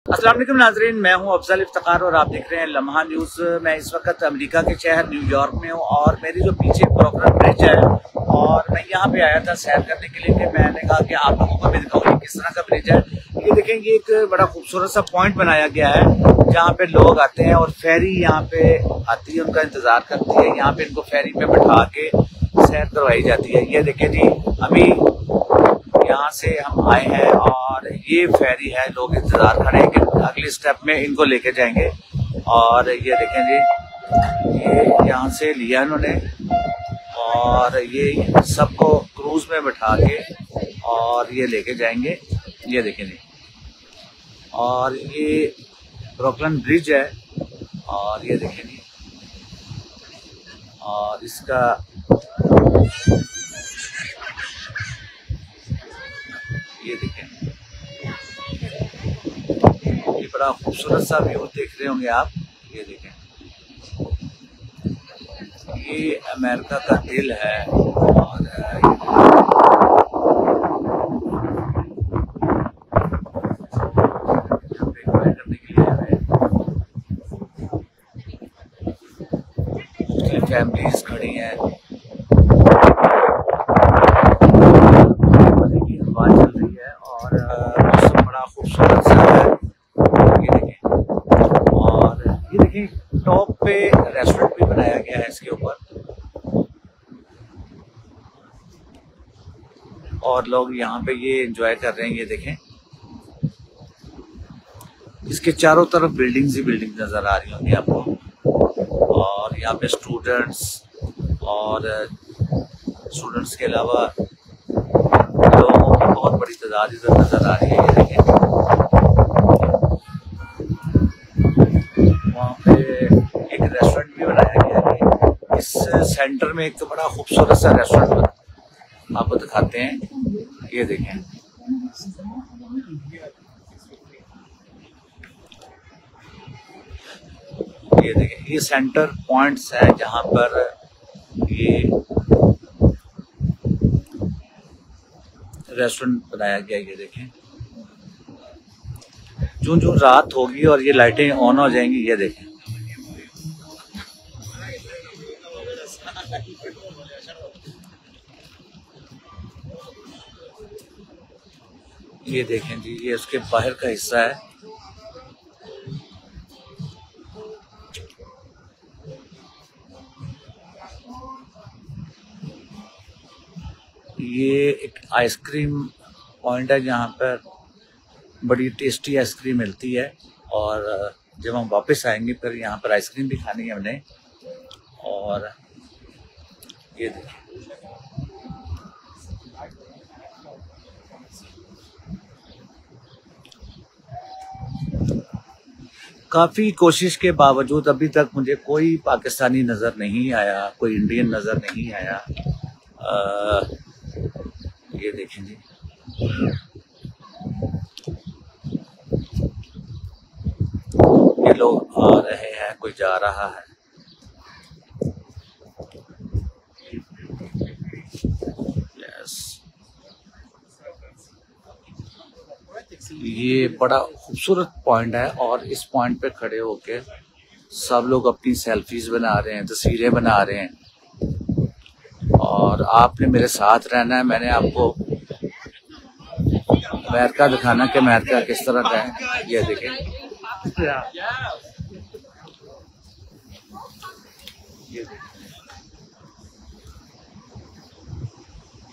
अस्सलाम वालेकुम नाजरीन, मैं हूं अफजल इफ्तिकार और आप देख रहे हैं लम्हा न्यूज़। मैं इस वक्त अमेरिका के शहर न्यूयॉर्क में हूं और मेरी जो पीछे ब्रुकलिन ब्रिज है और मैं यहां पे आया था सैर करने के लिए कि मैंने कहा कि आप लोगों को मैं दिखाऊं किस तरह का ब्रिज है। ये देखें, ये एक बड़ा खूबसूरत सा पॉइंट बनाया गया है जहाँ पे लोग आते हैं और फेरी यहाँ पे आती है, उनका इंतजार करती है। यहाँ पे इनको फेरी में बैठा के सैर करवाई जाती है। ये देखें जी, अभी यहाँ से हम आए हैं और ये फेरी है, लोग इंतजार खड़े हैं कि अगले स्टेप में इनको लेके जाएंगे। और ये देखें जी, ये यहाँ से लिया इन्होंने और ये सबको क्रूज में बैठा के और ये लेके जाएंगे। ये देखें जी, और ये ब्रुकलिन ब्रिज है और ये देखें जी, और इसका ये देखें, ये बड़ा खूबसूरत सा व्यू देख रहे होंगे आप। ये देखें, ये अमेरिका का दिल है और करने के लिए आए हैं। फैमिलीज खड़ी हैं, हवा चल रही है और मौसम बड़ा खूबसूरत सा है। ये देखें, और ये देखें टॉप पे रेस्टोरेंट भी बनाया गया है इसके ऊपर और लोग यहाँ पे ये एंजॉय कर रहे हैं। ये देखें, इसके चारों तरफ बिल्डिंग्स ही बिल्डिंग नजर आ रही होंगी आपको। और यहाँ पे स्टूडेंट्स और स्टूडेंट्स के अलावा लोगों की बहुत बड़ी तादाद इधर नजर आ रही है। ये देखें, वहाँ पे एक रेस्टोरेंट भी बनाया गया है। इस सेंटर में एक तो बड़ा खूबसूरत सा रेस्टोरेंट आपको दिखाते हैं। ये देखें, ये देखें, ये सेंटर पॉइंट्स है जहाँ पर ये रेस्टोरेंट बनाया गया। ये देखें, जो रात होगी और ये लाइटें ऑन हो जाएंगी। ये देखें, ये देखें जी, ये उसके बाहर का हिस्सा है। ये एक आइसक्रीम पॉइंट है जहाँ पर बड़ी टेस्टी आइसक्रीम मिलती है और जब हम वापस आएंगे फिर यहाँ पर आइसक्रीम भी खानी है हमने। और ये देखिए, काफ़ी कोशिश के बावजूद अभी तक मुझे कोई पाकिस्तानी नज़र नहीं आया, कोई इंडियन नज़र नहीं आया। ये देखें जी, ये लोग आ रहे हैं, कोई जा रहा है। यस, ये बड़ा खूबसूरत पॉइंट है और इस पॉइंट पे खड़े होके सब लोग अपनी सेल्फीज बना रहे हैं, तस्वीरें बना रहे हैं। और आपने मेरे साथ रहना है। मैंने आपको अमेरिका दिखाना कि अमेरिका किस तरह का है। ये देखें, ये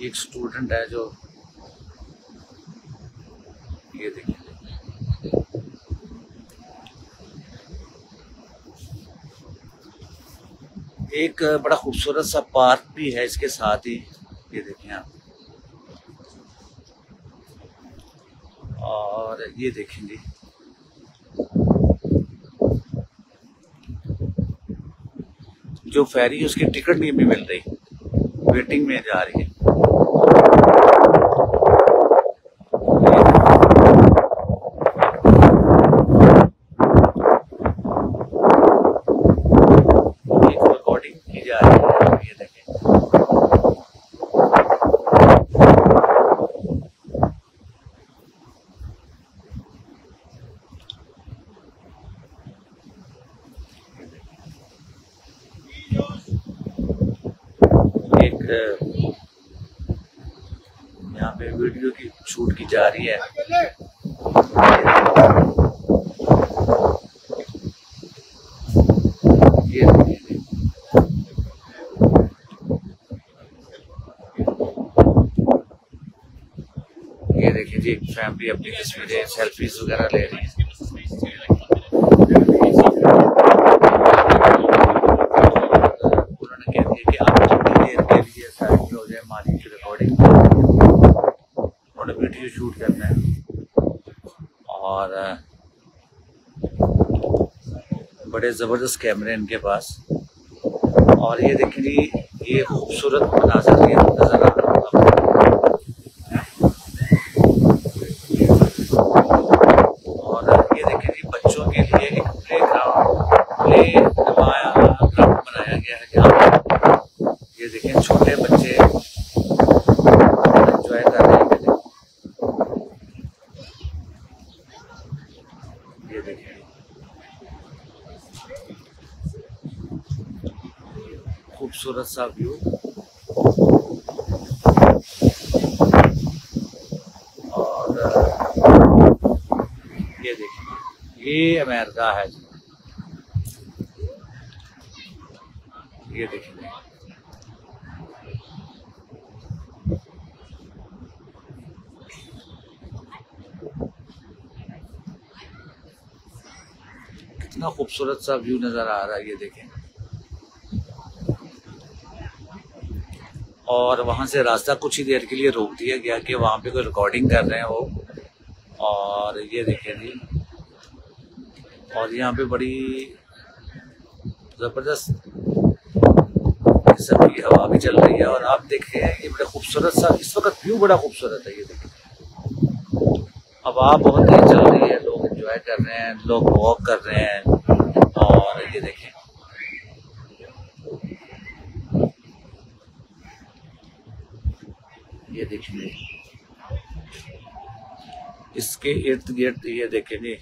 एक स्टूडेंट है जो, ये देखें, एक बड़ा खूबसूरत सा पार्क भी है इसके साथ ही। ये देखें आप, और ये देखेंगे जो फेरी है उसकी टिकट नहीं भी मिल रही, वेटिंग में जा रही है। रिकॉर्डिंग की जा रही है। ये देखें, यहाँ पे वीडियो की शूट की जा रही है। ये देखिए जी, फैमिली अपनी तस्वीरें सेल्फीज वगैरह ले रही है। उन्होंने कह दिया कि आप थोड़ी देर के लिए साइड में हो जाए, हमारी की रिकॉर्डिंग, उन्होंने वीडियो शूट करना है। और बड़े ज़बरदस्त कैमरे इनके पास। और ये देखिए जी, ये खूबसूरत मनाज़र ये नज़र आ रहा होगा। और ये देखिए जी, बच्चों के लिए एक प्ले ग्राउंड बनाया गया है जहाँ पर ये देखें छोटे बच्चे एंजॉय कर रहे हैं। ये देखिए खूबसूरत सा व्यू। और ये देखिए, ये अमेरिका है जी। ये देखिए कितना खूबसूरत सा व्यू नजर आ रहा है। ये देखें, और वहां से रास्ता कुछ ही देर के लिए रोक दिया गया कि वहां पे कोई रिकॉर्डिंग कर रहे हैं वो। और ये देखें जी, और यहाँ पे बड़ी जबरदस्त किस्म की हवा भी चल रही है। और आप देखें, ये बड़ा खूबसूरत सा इस वक्त व्यू बड़ा खूबसूरत है। ये देखें, हवा बहुत तेज चल रही है, लोग एंजॉय कर रहे हैं, लोग वॉक कर रहे हैं। और ये देखें, ये देखिए इसके इर्द गिर्द, ये देखें जी,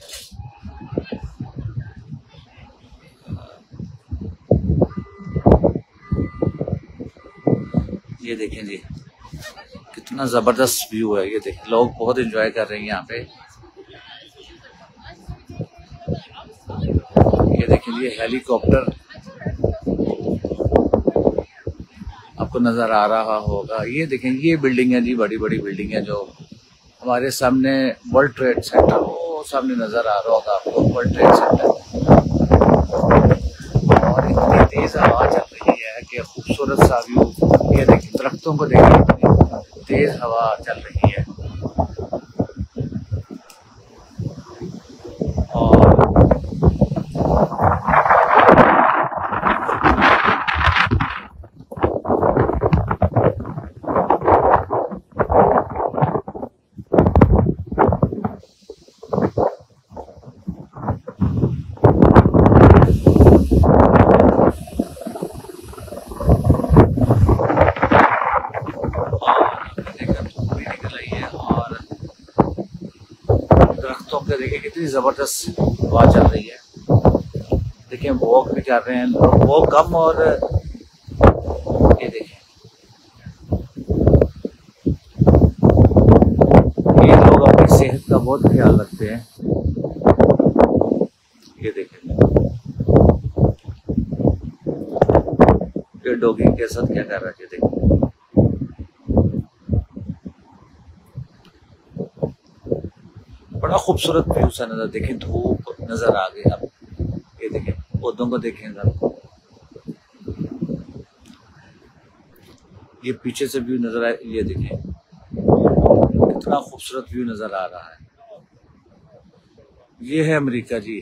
ये देखें जी कितना जबरदस्त व्यू है। ये देखें, लोग बहुत एंजॉय कर रहे हैं यहाँ पे। ये देखें, ये हेलीकॉप्टर आपको नजर आ रहा होगा। ये देखें, ये बिल्डिंग है जी, बड़ी बड़ी बिल्डिंग है जो हमारे सामने वर्ल्ड ट्रेड सेंटर, वो सामने नजर आ रहा होगा आपको, वर्ल्ड ट्रेड सेंटर। और इतनी तेज हवा चल रही है कि खूबसूरत सा व्यू। ये देखिए, दरख्तों को देखिए, इतनी तेज हवा चल रही है। और देखिए कितनी जबरदस्त हवा चल रही है। देखिए, वॉक भी कर रहे हैं लोग, वॉक कम। और ये देखें, ये लोग अपनी सेहत का बहुत ख्याल रखते हैं। ये देखें, ये डॉगी के साथ क्या कर रहा है। ये देखें, बड़ा खूबसूरत व्यू सा नजर। देखें, धूप नजर आ गई। अब ये देखें, पौधों को देखें जरा, ये पीछे से व्यू नजर आए। ये देखें, कितना खूबसूरत व्यू नजर आ रहा है। ये है अमेरिका जी।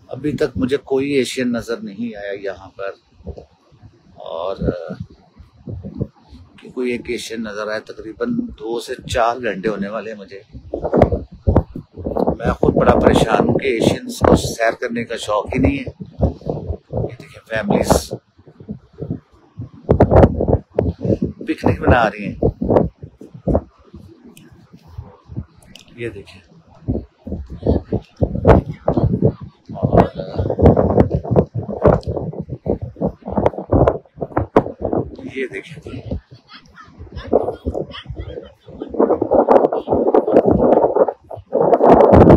अभी तक मुझे कोई एशियन नजर नहीं आया यहाँ पर। और कोई एक एशियन नजर आया। तकरीबन 2 से 4 घंटे होने वाले हैं मुझे। मैं खुद बड़ा परेशान हूँ कि एशियंस को सैर करने का शौक ही नहीं है। ये देखिए, फैमिलीज पिकनिक मना रही हैं। ये देखिए, और ये देखिए जी,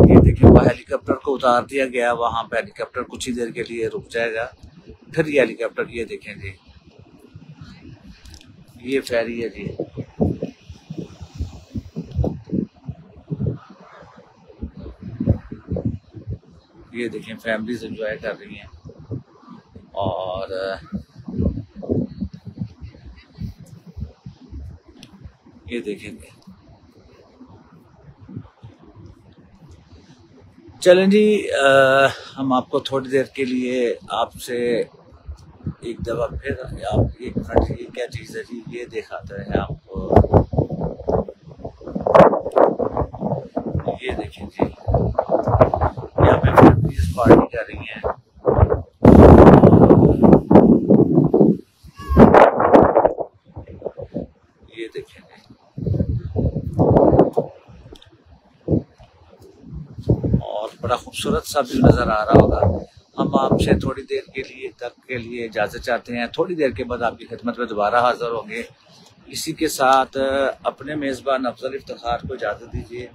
ये देखिए वो हेलीकॉप्टर को उतार दिया गया। वहां पे हेलीकॉप्टर कुछ ही देर के लिए रुक जाएगा, फिर ये हेलीकॉप्टर, ये देखें जी, ये फेरी है जी। ये देखें फैमिलीज एंजॉय कर रही हैं। और ये देखेंगे, चलें जी, हम आपको थोड़ी देर के लिए आपसे एक दफ़ा फिर, आप एक मिनट, ये क्या चीज़ है जी, ये दिखाते हैं आपको। ये देखें जी, यहाँ पे फैमिलीज पार्टी कर रही हैं। ये देखें जी, और बड़ा खूबसूरत सा व्यू नज़र आ रहा होगा। हम आपसे थोड़ी देर के लिए इजाज़त चाहते हैं। थोड़ी देर के बाद आपकी खिदमत में दोबारा हाज़िर होंगे। इसी के साथ अपने मेज़बान अफजल इफ्तिखार को इजाज़त दीजिए।